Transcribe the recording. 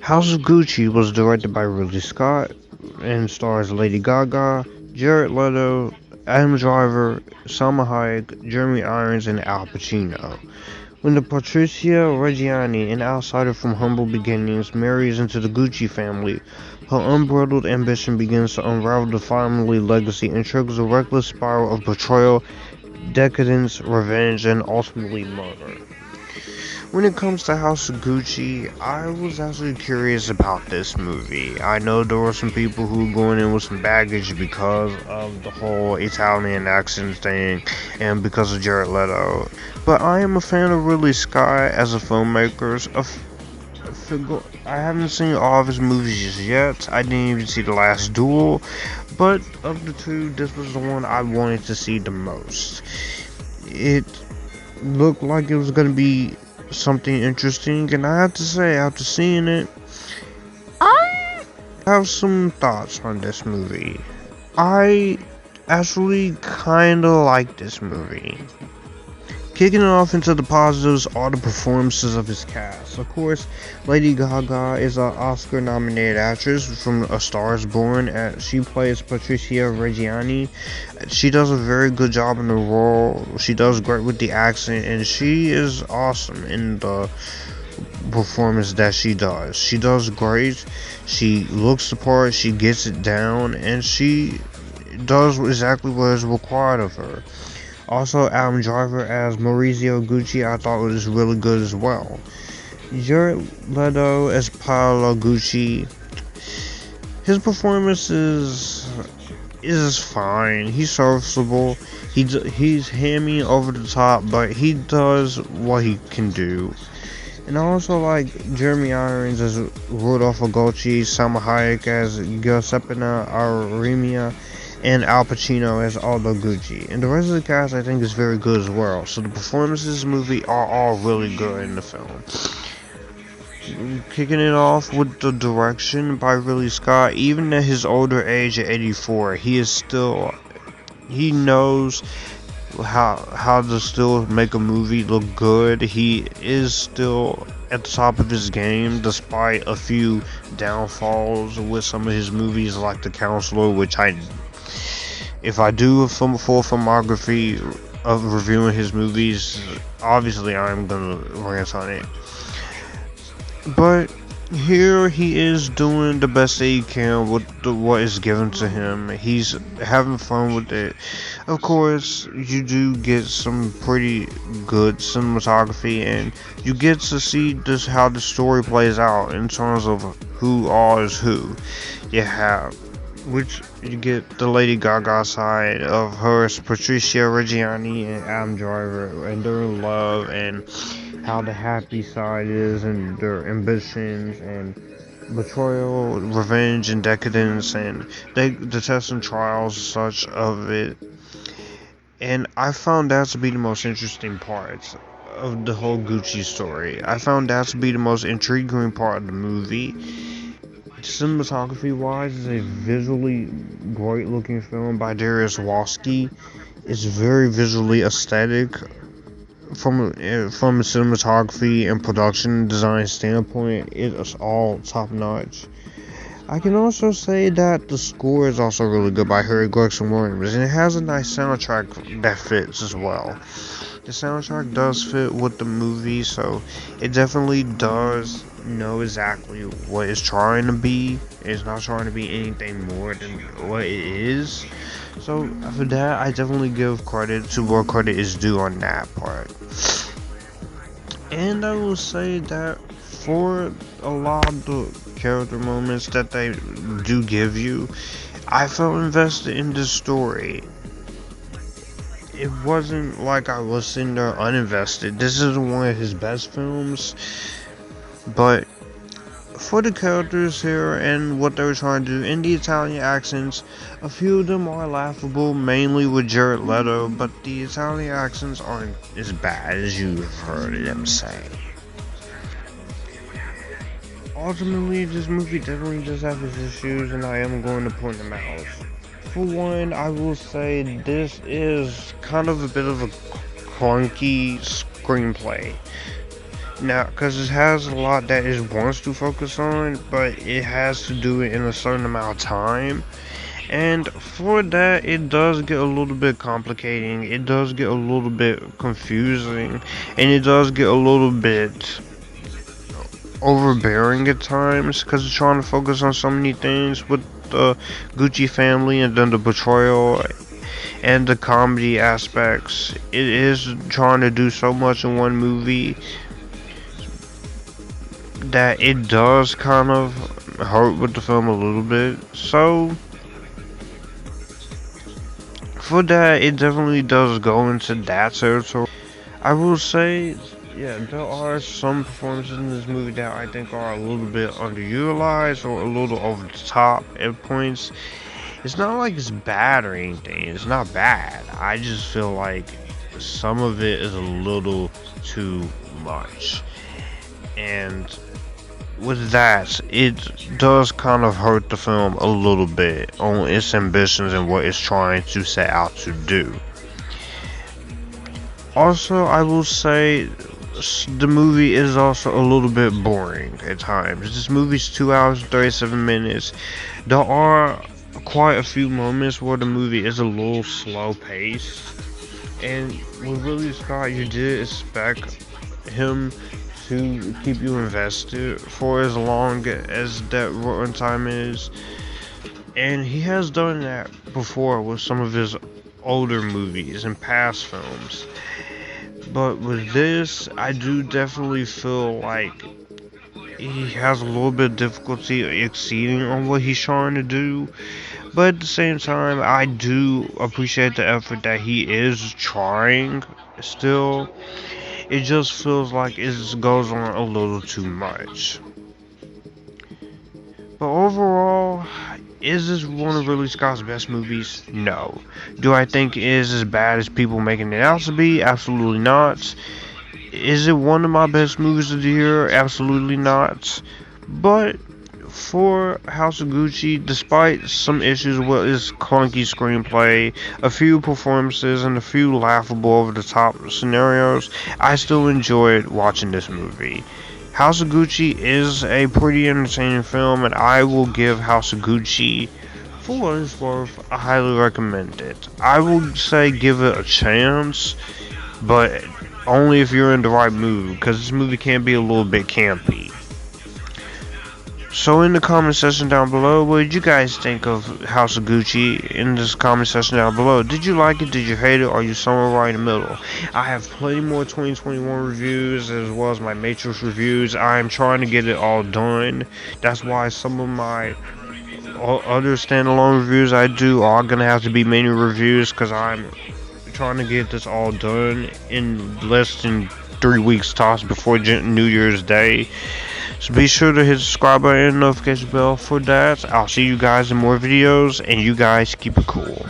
House of Gucci was directed by Ridley Scott and stars Lady Gaga, Jared Leto, Adam Driver, Salma Hayek, Jeremy Irons, and Al Pacino. When the Patrizia Reggiani, an outsider from humble beginnings, marries into the Gucci family, her unbridled ambition begins to unravel the family legacy and triggers a reckless spiral of betrayal, decadence, revenge, and ultimately murder. When it comes to House of Gucci, I was actually curious about this movie. I know there were some people who were going in with some baggage because of the whole Italian accent thing and because of Jared Leto. But I am a fan of Ridley Scott as a filmmaker. I haven't seen all of his movies just yet. I didn't even see The Last Duel. But of the two, this was the one I wanted to see the most. It looked like it was going to be something interesting, and I have to say, after seeing it, I have some thoughts on this movie. I actually kinda like this movie. Kicking it off into the positives are the performances of his cast. Of course, Lady Gaga is an Oscar-nominated actress from A Star Is Born. She plays Patrizia Reggiani. She does a very good job in the role. She does great with the accent, and she is awesome in the performance that she does. She does great. She looks the part. She gets it down, and she does exactly what is required of her. Also, Adam Driver as Maurizio Gucci, I thought was really good as well. Jared Leto as Paolo Gucci, his performance is fine. He's serviceable. He's hammy over the top, but he does what he can do. And I also like Jeremy Irons as Rodolfo Gucci, Salma Hayek as Giuseppina Aramia, and Al Pacino as Aldo Gucci. And the rest of the cast I think is very good as well. So the performances in this movie are all really good in the film. Kicking it off with the direction by Ridley Scott, even at his older age at 84, he knows how to still make a movie look good. He is still at the top of his game despite a few downfalls with some of his movies like The Counselor, which if I do a full filmography of reviewing his movies, obviously I'm gonna rant on it. But here he is doing the best that he can with what is given to him. He's having fun with it. Of course, you do get some pretty good cinematography, and you get to see just how the story plays out in terms of who all is who. You have, which you get the Lady Gaga side of her, Patrizia Reggiani and Adam Driver, and their love, and how the happy side is, and their ambitions, and betrayal, revenge, and decadence, and the tests and trials such of it. And I found that to be the most interesting part of the whole Gucci story. I found that to be the most intriguing part of the movie. Cinematography wise, it's a visually great looking film by Darius Wolski. It's very visually aesthetic from a cinematography and production design standpoint. It is all top notch. I can also say that the score is also really good by Harry Gregson Williams, and it has a nice soundtrack that fits as well. The soundtrack does fit with the movie, so it definitely does know exactly what it's trying to be. It's not trying to be anything more than what it is. So for that, I definitely give credit to where credit is due on that part. And I will say that for a lot of the character moments that they do give you, I felt invested in this story. It wasn't like I was sitting there uninvested. This isn't one of his best films, but for the characters here and what they were trying to do in the Italian accents, a few of them are laughable, mainly with Jared Leto, but the Italian accents aren't as bad as you've heard them say. Ultimately, this movie definitely does have its issues, and I am going to point them out. For one, I will say this is kind of a bit of a clunky screenplay. Now, because it has a lot that it wants to focus on, but it has to do it in a certain amount of time. And for that, it does get a little bit complicating, it does get a little bit confusing, and it does get a little bit overbearing at times because it's trying to focus on so many things with the Gucci family and then the betrayal and the comedy aspects. It is trying to do so much in one movie that it does kind of hurt with the film a little bit. So for that, it definitely does go into that territory. I will say, yeah, there are some performances in this movie that I think are a little bit underutilized or a little over the top at points. It's not like it's bad or anything. It's not bad. I just feel like some of it is a little too much. And with that, it does kind of hurt the film a little bit on its ambitions and what it's trying to set out to do. Also, I will say the movie is also a little bit boring at times. This movie's 2 hours and 37 minutes. There are quite a few moments where the movie is a little slow paced. And with Ridley Scott, you did expect him to keep you invested for as long as that runtime is. And he has done that before with some of his older movies and past films. But with this, I do definitely feel like he has a little bit of difficulty exceeding on what he's trying to do. But at the same time, I do appreciate the effort that he is trying still. It just feels like it just goes on a little too much. But overall, is this one of Ridley Scott's best movies? No. Do I think it is as bad as people making it out to be? Absolutely not. Is it one of my best movies of the year? Absolutely not. But for House of Gucci, despite some issues with its clunky screenplay, a few performances, and a few laughable over the top scenarios, I still enjoyed watching this movie. House of Gucci is a pretty entertaining film, and I will give House of Gucci, for what it's worth, I highly recommend it. I would say give it a chance, but only if you're in the right mood, because this movie can be a little bit campy. So in the comment section down below, what did you guys think of House of Gucci? In this comment section down below, did you like it? Did you hate it? Or are you somewhere right in the middle? I have plenty more 2021 reviews as well as my Matrix reviews. I am trying to get it all done. That's why some of my other standalone reviews I do are gonna have to be mini reviews because I'm trying to get this all done in less than 3 weeks tops before New Year's Day. So be sure to hit the subscribe button and notification bell for that. I'll see you guys in more videos, and you guys keep it cool.